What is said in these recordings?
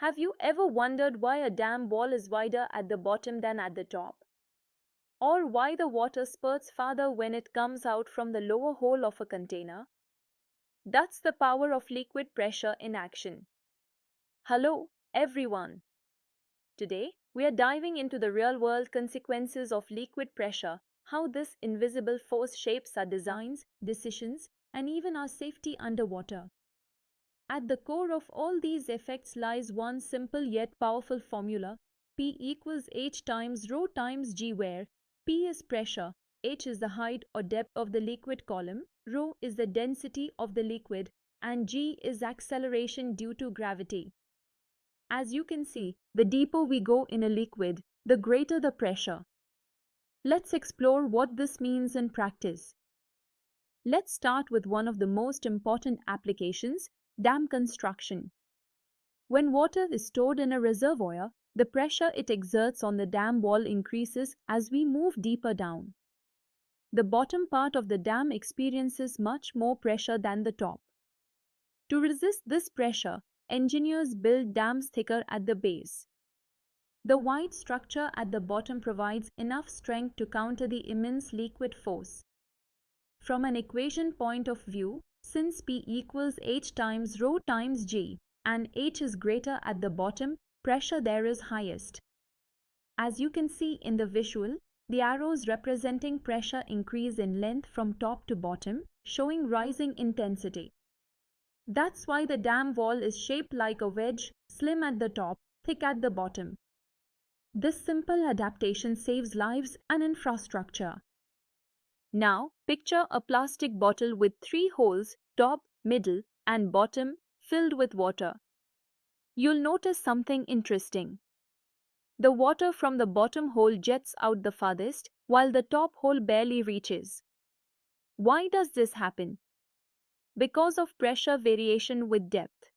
Have you ever wondered why a dam wall is wider at the bottom than at the top? Or why the water spurts farther when it comes out from the lower hole of a container? That's the power of liquid pressure in action. Hello, everyone. Today, we are diving into the real-world consequences of liquid pressure, how this invisible force shapes our designs, decisions, and even our safety underwater. At the core of all these effects lies one simple yet powerful formula: P equals H times rho times G, where P is pressure, H is the height or depth of the liquid column, rho is the density of the liquid, and G is acceleration due to gravity. As you can see, the deeper we go in a liquid, the greater the pressure. Let's explore what this means in practice. Let's start with one of the most important applications: dam construction. When water is stored in a reservoir, the pressure it exerts on the dam wall increases as we move deeper down. The bottom part of the dam experiences much more pressure than the top. To resist this pressure, engineers build dams thicker at the base. The wide structure at the bottom provides enough strength to counter the immense liquid force. From an equation point of view, since P equals H times rho times G, and H is greater at the bottom, pressure there is highest. As you can see in the visual, the arrows representing pressure increase in length from top to bottom, showing rising intensity. That's why the dam wall is shaped like a wedge, slim at the top, thick at the bottom. This simple adaptation saves lives and infrastructure. Now, picture a plastic bottle with 3 holes, top, middle, and bottom, filled with water. You'll notice something interesting. The water from the bottom hole jets out the farthest, while the top hole barely reaches. Why does this happen? Because of pressure variation with depth.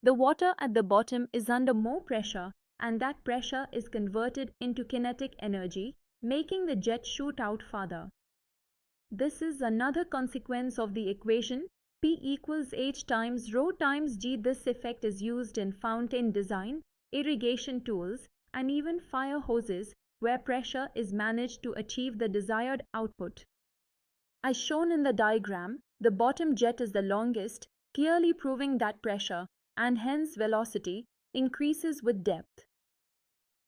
The water at the bottom is under more pressure, and that pressure is converted into kinetic energy, making the jet shoot out farther. This is another consequence of the equation P equals H times rho times G. This effect is used in fountain design, irrigation tools, and even fire hoses, where pressure is managed to achieve the desired output. As shown in the diagram, the bottom jet is the longest, clearly proving that pressure, and hence velocity, increases with depth.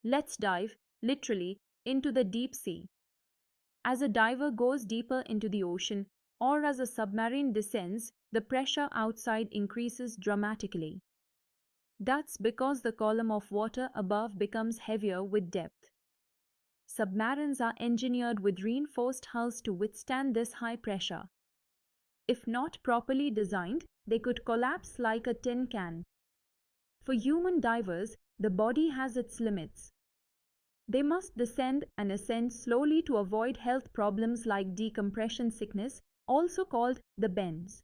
Let's dive, literally, into the deep sea. As a diver goes deeper into the ocean, or as a submarine descends, the pressure outside increases dramatically. That's because the column of water above becomes heavier with depth. Submarines are engineered with reinforced hulls to withstand this high pressure. If not properly designed, they could collapse like a tin can. For human divers, the body has its limits. They must descend and ascend slowly to avoid health problems like decompression sickness, also called the bends.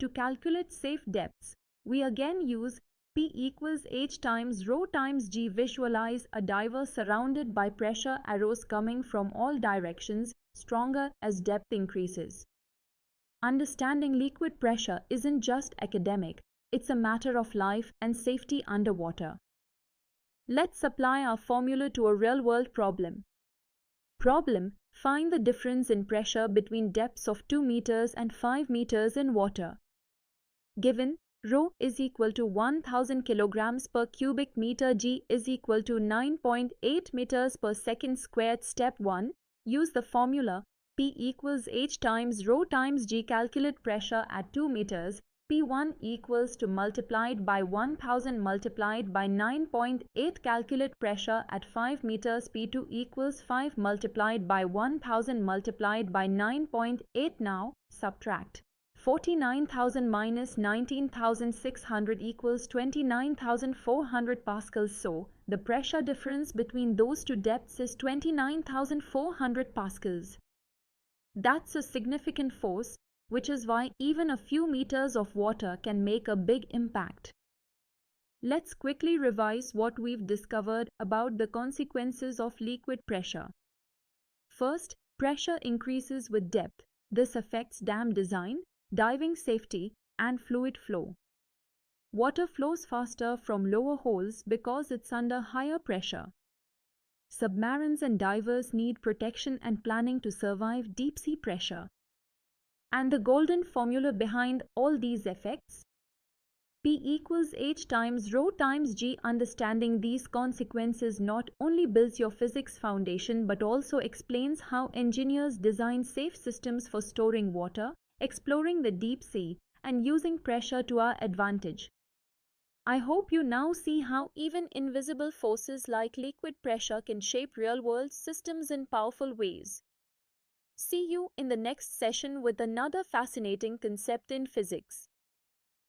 To calculate safe depths, we again use P equals H times rho times G. Visualize a diver surrounded by pressure arrows coming from all directions, stronger as depth increases. Understanding liquid pressure isn't just academic, it's a matter of life and safety underwater. Let's apply our formula to a real-world problem. Problem: find the difference in pressure between depths of 2 meters and 5 meters in water. Given rho is equal to 1000 kilograms per cubic meter, G is equal to 9.8 meters per second squared. Step 1. Use the formula P equals H times rho times G. Calculate pressure at 2 meters. P1 equals to multiplied by 1000 multiplied by 9.8. Calculate pressure at 5 meters. P2 equals 5 multiplied by 1000 multiplied by 9.8. Now, subtract. 49,000 minus 19,600 equals 29,400 pascals. So, the pressure difference between those two depths is 29,400 pascals. That's a significant force, which is why even a few meters of water can make a big impact. Let's quickly revise what we've discovered about the consequences of liquid pressure. First, pressure increases with depth. This affects dam design, diving safety, and fluid flow. Water flows faster from lower holes because it's under higher pressure. Submarines and divers need protection and planning to survive deep-sea pressure. And the golden formula behind all these effects? P equals H times rho times G. Understanding these consequences not only builds your physics foundation but also explains how engineers design safe systems for storing water, exploring the deep sea, and using pressure to our advantage. I hope you now see how even invisible forces like liquid pressure can shape real-world systems in powerful ways. See you in the next session with another fascinating concept in physics.